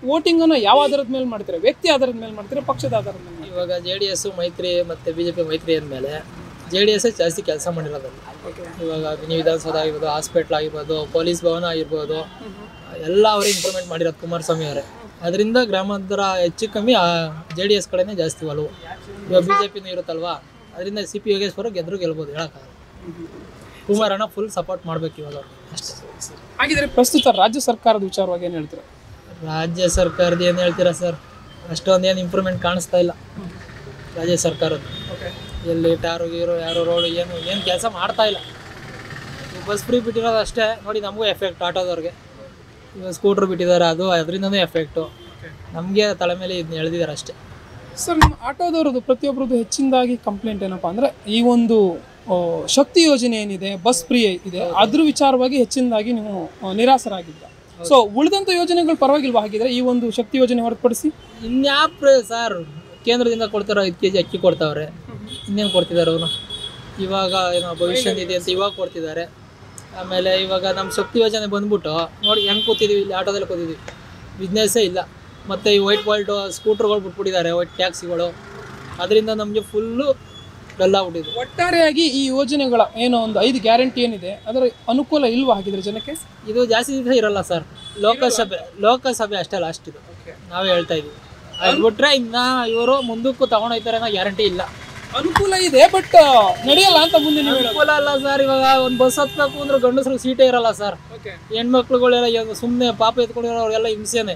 ವೋಟಿಂಗನ್ನು ಯಾವ ಆಧಾರದ ಮೇಲೆ ಮಾಡ್ತೀರಾ? ವ್ಯಕ್ತಿ ಆಧಾರದ ಮೇಲೆ ಮಾಡ್ತೀರಾ, ಪಕ್ಷದ ಆಧಾರದ ಮೇಲೆ? ಇವಾಗ JDS ಮೈತ್ರಿ ಮತ್ತು BJP ಮೈತ್ರಿ ಅಂದಮೇಲೆ JDS ಜಾಸ್ತಿ ಕೆಲಸ ಮಾಡಿರೋದಲ್ಲ. ಇವಾಗ ವಿಧಾನಸೌಧ ಆಗಿರ್ಬೋದು, ಹಾಸ್ಪಿಟ್ಲ್ ಆಗಿರ್ಬೋದು, ಪೊಲೀಸ್ ಭವನ ಆಗಿರ್ಬೋದು, ಎಲ್ಲ ಅವರೇ ಇಂಪ್ರೂವ್ಮೆಂಟ್ ಮಾಡಿರೋದು ಕುಮಾರಸ್ವಾಮಿ ಅವರೇ. ಅದರಿಂದ ಗ್ರಾಮಾಂತರ ಹೆಚ್ಚು ಕಮ್ಮಿ JDS ಕಡೆನೇ ಜಾಸ್ತಿ ಒಲವು. ಇವಾಗ BJPನೂ ಇರುತ್ತಲ್ವಾ, ಅದರಿಂದ CP ಯೋಗೇಶ್ವರ ಗೆದ್ರು ಗೆಲ್ಬೋದು, ಹೇಳೋಕ್ಕಾಗಲ್ಲ. ಕುಮಾರಣ್ಣ ಫುಲ್ ಸಪೋರ್ಟ್ ಮಾಡ್ಬೇಕು ಇವಾಗ ಅಷ್ಟೇ. ಹಾಗಿದ್ರೆ ಪ್ರಸ್ತುತ ರಾಜ್ಯ ಸರ್ಕಾರದ ವಿಚಾರವಾಗಿ ಏನು ಹೇಳ್ತೀರಾ? ರಾಜ್ಯ ಸರ್ಕಾರದ ಏನು ಹೇಳ್ತೀರಾ ಸರ್, ಅಷ್ಟೊಂದೇನು ಇಂಪ್ರೂವ್ಮೆಂಟ್ ಕಾಣಿಸ್ತಾ ಇಲ್ಲ ರಾಜ್ಯ ಸರ್ಕಾರದ್ದು. ಎಲ್ಲಿ ಟಾರು ಗೀರು ಯಾರು ರೋಡು ಏನು ಕೆಲಸ ಮಾಡ್ತಾ ಇಲ್ಲ. ಬಸ್ ಫ್ರೀ ಬಿಟ್ಟಿರೋದು ಅಷ್ಟೇ ನೋಡಿ, ನಮಗೂ ಎಫೆಕ್ಟ್ ಆಟೋದವ್ರಿಗೆ. ಇವಾಗ ಸ್ಕೂಟ್ರ್ ಬಿಟ್ಟಿದ್ದಾರೆ, ಅದರಿಂದನೂ ಎಫೆಕ್ಟು. ನಮಗೆ ತಲೆ ಮೇಲೆ ಇದನ್ನ ಎಳೆದಿದ್ದಾರೆ ಅಷ್ಟೇ. ಸರ್, ನಿಮ್ಮ ಆಟೋದವ್ರದ್ದು ಪ್ರತಿಯೊಬ್ಬರದ್ದು ಹೆಚ್ಚಿನದಾಗಿ ಕಂಪ್ಲೇಂಟ್ ಏನಪ್ಪ ಅಂದರೆ ಈ ಒಂದು ಶಕ್ತಿ ಯೋಜನೆ ಏನಿದೆ, ಬಸ್ ಫ್ರೀ ಇದೆ, ಅದ್ರ ವಿಚಾರವಾಗಿ ಹೆಚ್ಚಿನದಾಗಿ ನೀವು ನಿರಾಸರಾಗಿದ್ದ. ಸೊ ಉಳಿದಂಥ ಯೋಜನೆಗಳು ಪರವಾಗಿಲ್ವಾ? ಹಾಗಿದ್ರೆ ಈ ಒಂದು ಶಕ್ತಿ ಯೋಜನೆ ಹೊರತುಪಡಿಸಿ ಇನ್ಯಾಪ್ರೆ ಸರ್, ಕೇಂದ್ರದಿಂದ ಕೊಡ್ತಾರೋ 5 kg ಅಕ್ಕಿ ಕೊಡ್ತಾವ್ರೆ, ಇನ್ನೇನು ಕೊಡ್ತಿದ್ದಾರೆ ಅವರು? ಇವಾಗ ಏನೋ ಭವಿಷ್ಯ ನಿಧಿ ಅಂತ ಇವಾಗ ಕೊಡ್ತಿದ್ದಾರೆ. ಆಮೇಲೆ ಇವಾಗ ನಮ್ಮ ಶಕ್ತಿ ಯೋಜನೆ ಬಂದ್ಬಿಟ್ಟು ನೋಡಿ ಹೆಂಗೆ ಕೂತಿದ್ದೀವಿ, ಇಲ್ಲಿ ಆಟೋದಲ್ಲಿ ಕೂತಿದ್ದೀವಿ, ಬಿಸ್ನೆಸ್ಸೇ ಇಲ್ಲ. ಮತ್ತು ಈ ವೈಟ್ ಸ್ಕೂಟ್ರ್ಗಳು ಬಿಟ್ಬಿಟ್ಟಿದ್ದಾರೆ, ವೈಟ್ ಟ್ಯಾಕ್ಸಿಗಳು, ಅದರಿಂದ ನಮಗೆ ಫುಲ್ಲು ಡಲ್ ಆಗ್ಬಿಟ್ಟಿದೆ. ಒಟ್ಟಾರೆಯಾಗಿ ಈ ಯೋಜನೆಗಳ ಏನೋ ಒಂದು 5 ಗ್ಯಾರಂಟಿ ಏನಿದೆ ಅದರ ಅನುಕೂಲ ಇಲ್ವಾ ಹಾಗಿದ್ರೆ ಜನಕ್ಕೆ? ಇದು ಜಾಸ್ತಿ ದಿವಸ ಇರಲ್ಲ ಸರ್, ಲೋಕಸಭೆ ಅಷ್ಟೇ ಲಾಸ್ಟ್ ಇದು, ನಾವೇ ಹೇಳ್ತಾ ಇದ್ದೀವಿ. ಅದು ಬಿಟ್ರೆ ಇನ್ನು ಇವರು ಮುಂದಕ್ಕೂ ತಗೊಂಡೋಗ್ತಾರೆ ಅನ್ನೋ ಗ್ಯಾರಂಟಿ ಇಲ್ಲ. ಅನುಕೂಲ ಇದೆ ಬಟ್ ನಡೆಯಲ್ಲ ಅಂತ ಮುಂದೆ ನೀವು ಅನುಕೂಲ ಅಲ್ಲ ಸರ್. ಇವಾಗ ಒಂದು ಬಸ್ ಹತ್ಬೇಕು ಅಂದ್ರೆ ಗಂಡಸ್ರಿಗೆ ಸೀಟೇ ಇರಲ್ಲ ಸರ್. ಹೆಣ್ಮಕ್ಳುಗಳೆಲ್ಲ ಸುಮ್ಮನೆ ಪಾಪ ಎತ್ಕೊಂಡಿರೋರೆಲ್ಲ ಹಿಂಸೆನೆ.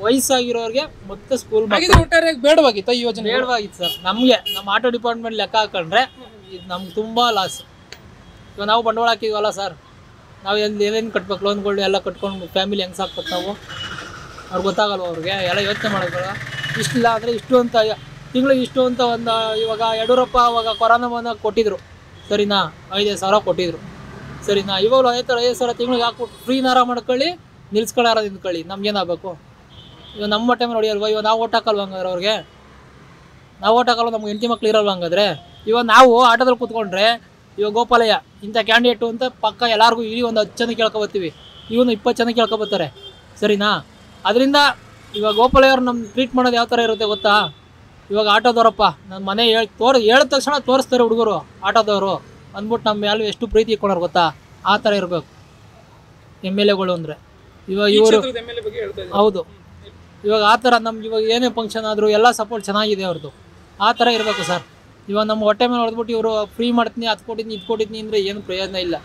ವಯಸ್ಸಾಗಿರೋರಿಗೆ ಮತ್ತೆ ಸ್ಕೂಲ್ ಬೇಡವಾಗಿತ್ತ ಈ ಯೋಜನೆ? ಬೇಡವಾಗಿತ್ತು ಸರ್. ನಮಗೆ ನಮ್ಮ ಆಟೋ ಡಿಪಾರ್ಟ್ಮೆಂಟ್ ಲೆಕ್ಕ ಹಾಕೊಂಡ್ರೆ ಇದು ನಮ್ಗೆ ತುಂಬ ಲಾಸ್. ಇವಾಗ ನಾವು ಬಂಡವಾಳ ಹಾಕಿದ್ವಲ್ಲ ಸರ್, ನಾವು ಏನೇನು ಕಟ್ಬೇಕು, ಲೋನ್ಗಳು ಎಲ್ಲ ಕಟ್ಕೊಂಡು ಫ್ಯಾಮಿಲಿ ಹೆಂಗೆ ಸಾಕ್ಬೇಕು ನಾವು? ಅವ್ರಿಗೆ ಗೊತ್ತಾಗಲ್ವ? ಅವ್ರಿಗೆ ಎಲ್ಲ ಯೋಚನೆ ಮಾಡೋಕ್ಕಲ್ಲ. ಇಷ್ಟಿಲ್ಲ ಅಂದರೆ ಇಷ್ಟು ಅಂತ ತಿಂಗಳಿಗೆ ಇಷ್ಟು ಅಂತ ಒಂದು ಇವಾಗ ಯಡಿಯೂರಪ್ಪ ಅವಾಗ ಕೊರೋನಾ ಬಂದಾಗ ಕೊಟ್ಟಿದ್ರು, ಸರಿನಾ? 5,000 ಕೊಟ್ಟಿದ್ರು ಸರಿನಾ? ಇವಾಗಲೂ 5,000 ತಿಂಗಳಿಗೆ ಹಾಕ್ಬಿಟ್ಟು ಫ್ರೀನಾರ ಮಾಡ್ಕೊಳ್ಳಿ, ನಿಲ್ಸ್ಕೊಳ್ಳಾರ ನಿಂತ್ಕೊಳ್ಳಿ, ನಮ್ಗೇನಾಗಬೇಕು? ಇವಾಗ ನಮ್ಮ ಟೈಮಲ್ಲಿ ಹೊಡಿಯಲ್ವ? ಇವಾಗ ನಾವು ಓಟ್ ಹಾಕಲ್ವ ಹಂಗಾದ್ರೆ ಅವ್ರಿಗೆ? ನಾವು ಓಟ್ ಹಾಕಲ್ವ? ನಮ್ಗೆ ಹೆಂಡತಿ ಮಕ್ಳು ಇರಲ್ವ ಹಂಗಾದ್ರೆ? ಇವಾಗ ನಾವು ಆಟೋದಲ್ಲಿ ಕೂತ್ಕೊಂಡ್ರೆ ಇವಾಗ ಗೋಪಾಲಯ್ಯ ಇಂಥ ಕ್ಯಾಂಡಿಡೇಟು ಅಂತ ಪಕ್ಕ ಎಲ್ಲರಿಗೂ ಇಡೀ ಒಂದು 10 ಜನ ಕೇಳ್ಕೊಬರ್ತೀವಿ, ಇವನು 20 ಜನ ಕೇಳ್ಕೊಬರ್ತಾರೆ, ಸರಿನಾ? ಅದರಿಂದ ಇವಾಗ ಗೋಪಾಲಯ್ಯ ಅವ್ರು ನಮ್ಮ ಟ್ರೀಟ್ ಮಾಡೋದು ಯಾವ ಥರ ಇರುತ್ತೆ ಗೊತ್ತಾ? ಇವಾಗ ಆಟೋದವರಪ್ಪ ನನ್ನ ಮನೆ ಹೇಳಿದ ತಕ್ಷಣ ತೋರಿಸ್ತಾರೆ ಹುಡುಗರು, ಆಟೋದವರು ಅಂದ್ಬಿಟ್ಟು ನಮ್ಮ ಮೇಲೆ ಎಷ್ಟು ಪ್ರೀತಿ ಇಟ್ಕೊಂಡವ್ರು ಗೊತ್ತಾ? ಆ ಥರ ಇರಬೇಕು MLAಗಳು ಅಂದರೆ. ಇವಾಗ ಇವರು ಹೌದು, ಇವಾಗ ಆ ಥರ ನಮ್ಗೆ ಇವಾಗ ಏನೇ ಫಂಕ್ಷನ್ ಆದರೂ ಎಲ್ಲ ಸಪೋರ್ಟ್ ಚೆನ್ನಾಗಿದೆ ಅವ್ರದ್ದು, ಆ ಥರ ಇರಬೇಕು ಸರ್. ಇವಾಗ ನಮ್ಮ ಹೊಟ್ಟೆ ಮೇಲೆ ಹೊಡೆದ್ಬಿಟ್ಟು ಇವರು ಫ್ರೀ ಮಾಡ್ತೀನಿ, ಅದು ಕೊಟ್ಟಿದ್ನಿ, ಇದು ಕೊಟ್ಟಿದ್ನಿ ಅಂದರೆ ಏನು ಪ್ರಯೋಜನ ಇಲ್ಲ.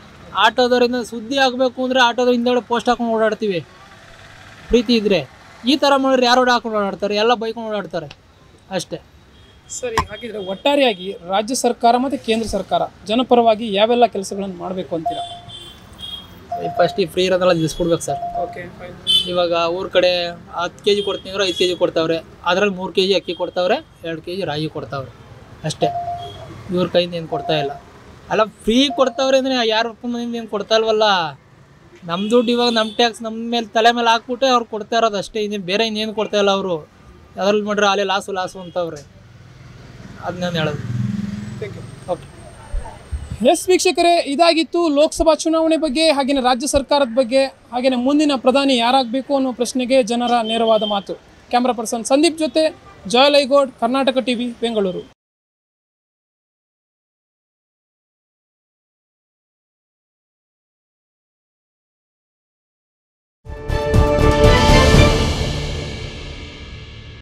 ಆಟೋದವರಿಂದ ಸುದ್ದಿ ಆಗಬೇಕು ಅಂದರೆ ಆಟೋದ ಹಿಂದೆಗಡೆ ಪೋಸ್ಟ್ ಹಾಕೊಂಡು ಓಡಾಡ್ತೀವಿ ಪ್ರೀತಿ ಇದ್ದರೆ. ಈ ಥರ ಮಾಡಿದ್ರೆ ಯಾರು ಹಾಕೊಂಡು ಓಡಾಡ್ತಾರೆ? ಎಲ್ಲ ಬೈಕೊಂಡು ಓಡಾಡ್ತಾರೆ ಅಷ್ಟೇ. ಸರಿ, ಹಾಗಿದ್ರೆ ಒಟ್ಟಾರೆಯಾಗಿ ರಾಜ್ಯ ಸರ್ಕಾರ ಮತ್ತು ಕೇಂದ್ರ ಸರ್ಕಾರ ಜನಪರವಾಗಿ ಯಾವೆಲ್ಲ ಕೆಲಸಗಳನ್ನು ಮಾಡಬೇಕು ಅಂತೀರಾ? ಫಸ್ಟ್ ಈ ಫ್ರೀ ಇರೋದೆಲ್ಲ ನಿಲ್ಲಿಸ್ಬಿಡ್ಬೇಕು ಸರ್. Okay, fine. ಇವಾಗ ಊರ ಕಡೆ 10 kg ಕೊಡ್ತೀನಿ ಅಂದ್ರೆ 5 kg ಕೊಡ್ತಾವ್ರೆ, ಅದರಲ್ಲಿ 3 kg ಅಕ್ಕಿ ಕೊಡ್ತಾವ್ರೆ, 2 kg ರಾಗಿ ಕೊಡ್ತಾವ್ರೆ ಅಷ್ಟೇ. ಇವ್ರ ಕೈಯಿಂದ ಏನು ಕೊಡ್ತಾ ಇಲ್ಲ. ಅಲ್ಲ, ಫ್ರೀ ಕೊಡ್ತಾವ್ರೆ ಅಂದರೆ ಯಾರ ಮನೆಯಿಂದ ಏನು ಕೊಡ್ತಾ ಇಲ್ವಲ್ಲ? ನಮ್ಮ ದುಡ್ಡು ಇವಾಗ ನಮ್ಮ ಟ್ಯಾಕ್ಸ್ ನಮ್ಮ ಮೇಲೆ ತಲೆ ಮೇಲೆ ಹಾಕ್ಬಿಟ್ಟೆ ಅವ್ರು ಕೊಡ್ತಾ ಇರೋದು ಅಷ್ಟೇ. ಇನ್ನೇನು ಬೇರೆ ಇನ್ನೇನು ಕೊಡ್ತಾ ಇಲ್ಲ ಅವರು. ಅದ್ರಲ್ಲಿ ಮಾಡ್ರೆ ಅಲ್ಲೇ ಲಾಸು ಅಂತವ್ರೆ, ಅದನ್ನ ಹೇಳೋದು. Thank you. ಓಕೆ. ಎಸ್ ವೀಕ್ಷಕರೇ, ಇದಾಗಿತ್ತು ಲೋಕಸಭಾ ಚುನಾವಣೆ ಬಗ್ಗೆ, ಹಾಗೆಯೇ ರಾಜ್ಯ ಸರ್ಕಾರದ ಬಗ್ಗೆ, ಹಾಗೆಯೇ ಮುಂದಿನ ಪ್ರಧಾನಿ ಯಾರಾಗಬೇಕು ಅನ್ನೋ ಪ್ರಶ್ನೆಗೆ ಜನರ ನೇರವಾದ ಮಾತು. ಕ್ಯಾಮ್ರಾ ಪರ್ಸನ್ ಸಂದೀಪ್ ಜೊತೆ ಜಯಲೈಗೌಡ್, ಕರ್ನಾಟಕ ಟಿವಿ, ಬೆಂಗಳೂರು.